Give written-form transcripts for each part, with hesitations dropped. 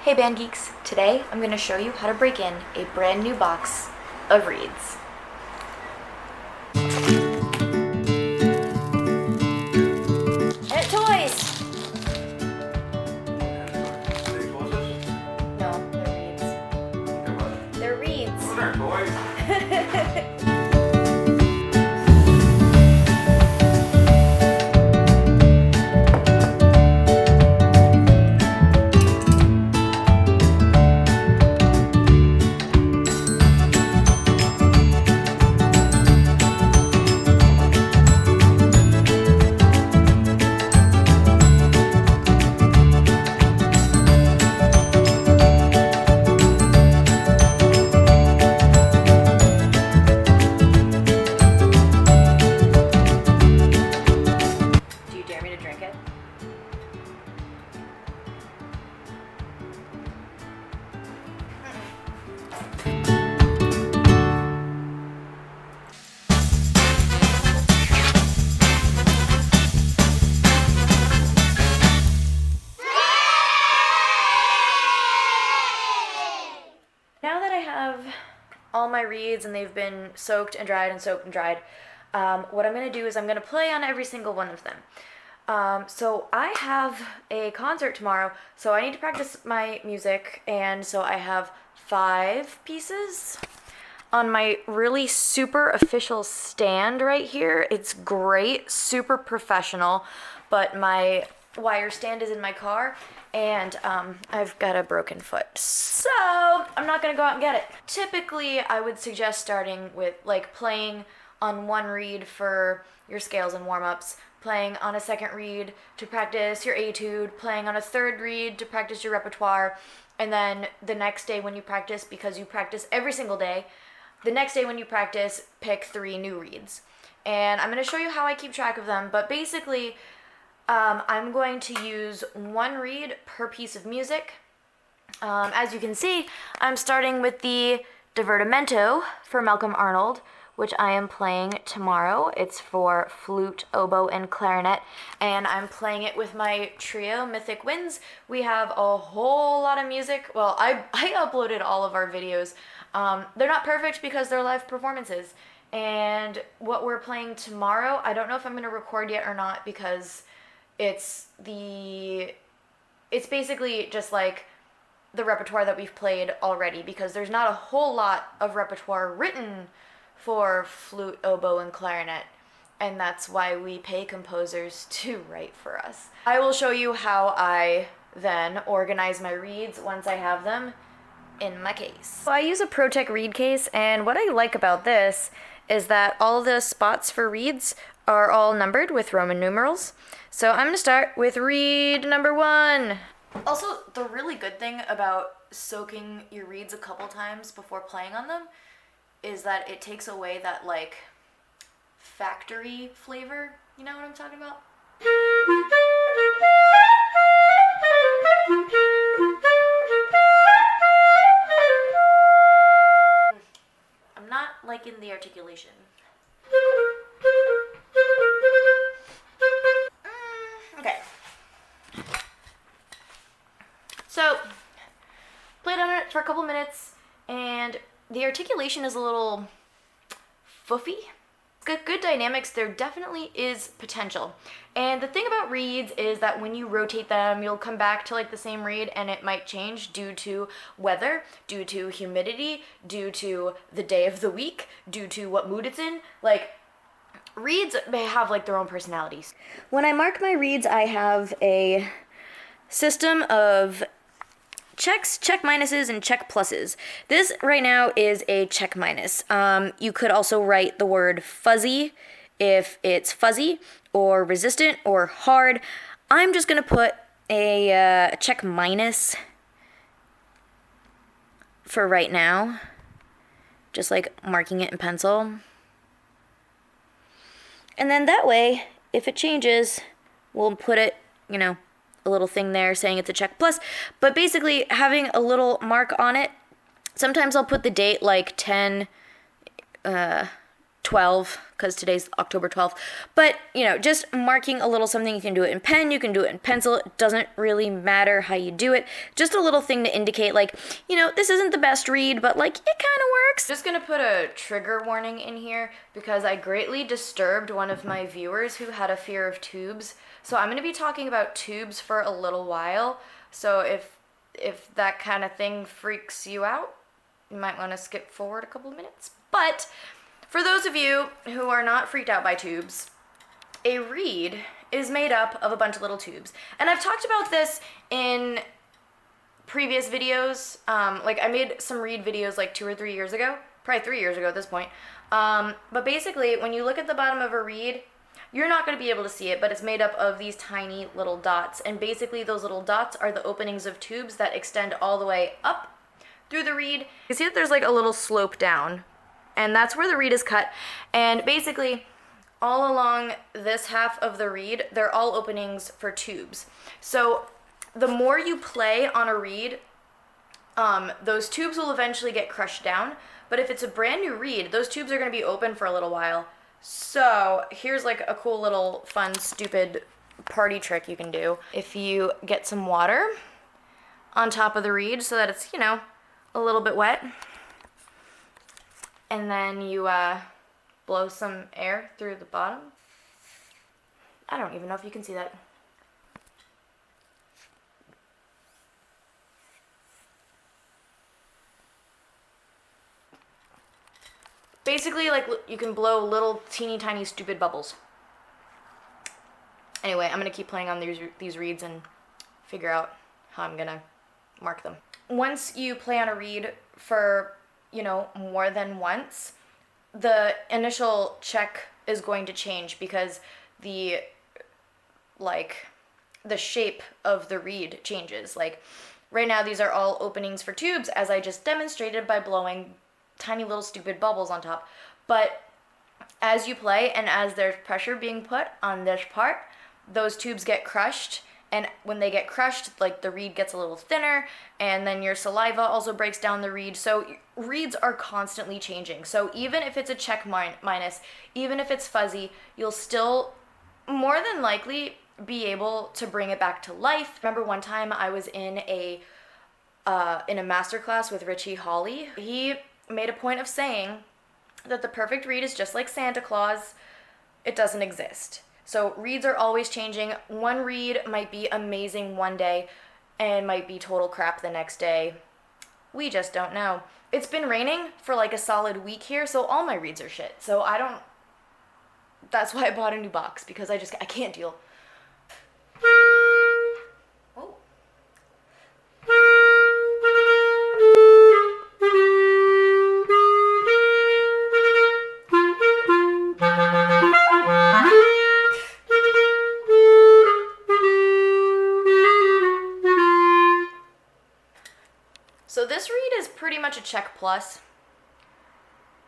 Hey Band Geeks, today I'm going to show you how to break in a brand new box of reeds. And toys! No, they're reeds. They're reeds. Those aren't toys. Do you dare me to drink it? Now that I have all my reeds and they've been soaked and dried and soaked and dried, what I'm going to do is I'm going to play on every single one of them. So I have a concert tomorrow, so I need to practice my music, and so I have 5 pieces on my really super official stand right here. It's great, super professional, but my wire stand is in my car, and I've got a broken foot, so I'm not gonna go out and get it. Typically, I would suggest starting with like playing on one reed for your scales and warm-ups, playing on a second reed to practice your etude, playing on a third reed to practice your repertoire, and then the next day when you practice, because you practice every single day, the next day when you practice, pick 3 new reeds. And I'm going to show you how I keep track of them, but basically, I'm going to use 1 reed per piece of music. As you can see, I'm starting with the Divertimento for Malcolm Arnold, which I am playing tomorrow. It's for flute, oboe, and clarinet, and I'm playing it with my trio, Mythic Winds. We have a whole lot of music. Well, I uploaded all of our videos. They're not perfect because they're live performances. And what we're playing tomorrow, I don't know if I'm going to record yet or not, because it's basically just like the repertoire that we've played already, because there's not a whole lot of repertoire written for flute, oboe, and clarinet, and that's why we pay composers to write for us. I will show you how I then organize my reeds once I have them in my case. So I use a ProTech reed case, and what I like about this is that all the spots for reeds are all numbered with Roman numerals. So I'm going to start with reed number 1. Also, the really good thing about soaking your reeds a couple times before playing on them is that it takes away that, like, factory flavor. You know what I'm talking about? I'm not liking the articulation. Okay. So, played on it for a couple minutes, and the articulation is a little foofy. Good dynamics, there definitely is potential. And the thing about reeds is that when you rotate them, you'll come back to like the same reed and it might change due to weather, due to humidity, due to the day of the week, due to what mood it's in. Like, reeds may have like their own personalities. When I mark my reeds, I have a system of checks, check minuses, and check pluses. This right now is a check minus. You could also write the word fuzzy if it's fuzzy, or resistant, or hard. I'm just going to put a check minus for right now, just like marking it in pencil. And then that way, if it changes, we'll put it, a little thing there saying it's a check plus. But basically, having a little mark on it, sometimes I'll put the date like 10, 12, because today's October 12th. But, you know, just marking a little something. You can do it in pen, you can do it in pencil. It doesn't really matter how you do it. Just a little thing to indicate, like, you know, this isn't the best read, but, like, it kind of works. Just gonna put a trigger warning in here because I greatly disturbed one of my viewers who had a fear of tubes. So I'm gonna be talking about tubes for a little while. So if that kind of thing freaks you out, you might want to skip forward a couple of minutes. But for those of you who are not freaked out by tubes, a reed is made up of a bunch of little tubes. And I've talked about this in previous videos. Like I made some reed videos like 2 or 3 years ago, probably 3 years ago at this point. But basically, when you look at the bottom of a reed, you're not going to be able to see it, but it's made up of these tiny little dots. And basically, those little dots are the openings of tubes that extend all the way up through the reed. You see that there's like a little slope down, and that's where the reed is cut. And basically, all along this half of the reed, they're all openings for tubes. So the more you play on a reed, those tubes will eventually get crushed down. But if it's a brand new reed, those tubes are going to be open for a little while. So here's like a cool little fun, stupid party trick you can do. If you get some water on top of the reed so that it's, you know, a little bit wet, and then you blow some air through the bottom. I don't even know if you can see that. Basically, like, you can blow little teeny tiny stupid bubbles. Anyway, I'm gonna keep playing on these reeds and figure out how I'm gonna mark them. Once you play on a reed for, you know, more than once, the initial check is going to change because the shape of the reed changes. Like, right now these are all openings for tubes, as I just demonstrated by blowing tiny little stupid bubbles on top. But as you play and as there's pressure being put on this part, those tubes get crushed. And when they get crushed, like, the reed gets a little thinner, and then your saliva also breaks down the reed. So reeds are constantly changing. So even if it's a check minus, even if it's fuzzy, you'll still more than likely be able to bring it back to life. Remember one time I was in a masterclass with Richie Hawley. He made a point of saying that the perfect reed is just like Santa Claus. It doesn't exist. So reeds are always changing. One reed might be amazing one day and might be total crap the next day. We just don't know. It's been raining for like a solid week here, so all my reeds are shit. So that's why I bought a new box, because I can't deal. Oh. So this reed is pretty much a check plus,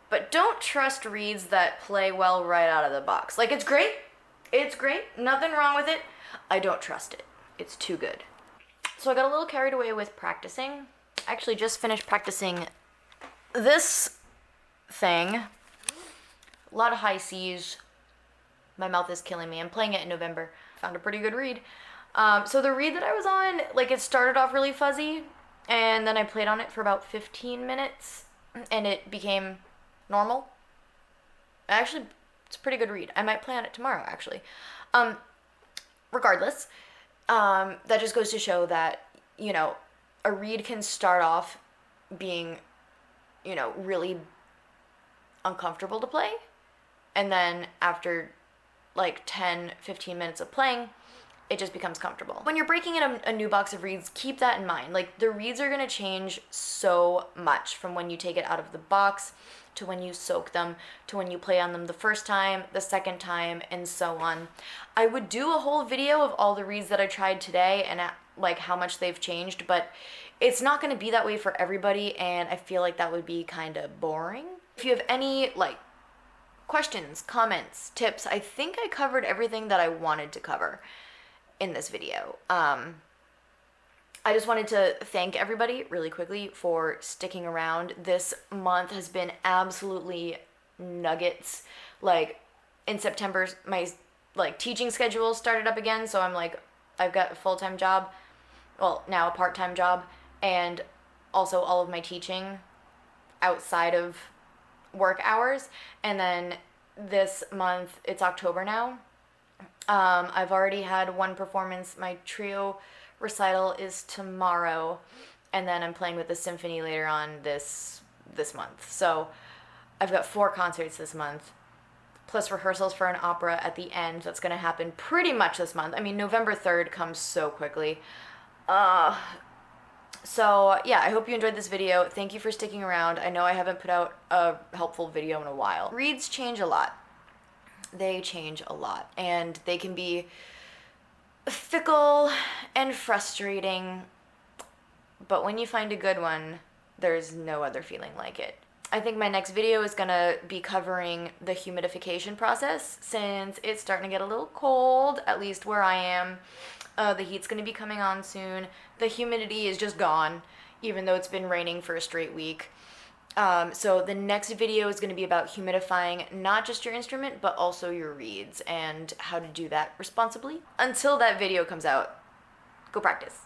but don't trust reeds that play well right out of the box. Like, it's great, nothing wrong with it. I don't trust it. It's too good. So I got a little carried away with practicing. I actually just finished practicing this thing. A lot of high C's. My mouth is killing me. I'm playing it in November. Found a pretty good reed. So the reed that I was on, like, it started off really fuzzy, and then I played on it for about 15 minutes, and it became normal. Actually, it's a pretty good reed. I might play on it tomorrow, actually. Regardless, that just goes to show that, you know, a reed can start off being, you know, really uncomfortable to play, and then after like 10-15 minutes of playing, it just becomes comfortable. When you're breaking in a new box of reeds, keep that in mind. Like, the reeds are gonna change so much from when you take it out of the box to when you soak them to when you play on them the first time, the second time, and so on. I would do a whole video of all the reeds that I tried today and like how much they've changed, but it's not gonna be that way for everybody, and I feel like that would be kind of boring. If you have any like questions, comments, tips, I think I covered everything that I wanted to cover in this video. I just wanted to thank everybody really quickly for sticking around. This month has been absolutely nuggets. Like in September, my like teaching schedule started up again, so I'm like, I've got a full-time job, well, now a part-time job, and also all of my teaching outside of work hours. And then this month, it's October now. I've already had one performance. My trio recital is tomorrow, and then I'm playing with the symphony later on this month. So I've got 4 concerts this month, plus rehearsals for an opera at the end. That's going to happen pretty much this month. I mean, November 3rd comes so quickly. So yeah, I hope you enjoyed this video. Thank you for sticking around. I know I haven't put out a helpful video in a while. Reeds change a lot. They change a lot, and they can be fickle and frustrating, but when you find a good one, there's no other feeling like it. I think my next video is gonna be covering the humidification process, since it's starting to get a little cold, at least where I am. The heat's gonna be coming on soon. The humidity is just gone, even though it's been raining for a straight week. So the next video is going to be about humidifying not just your instrument, but also your reeds, and how to do that responsibly. Until that video comes out, go practice.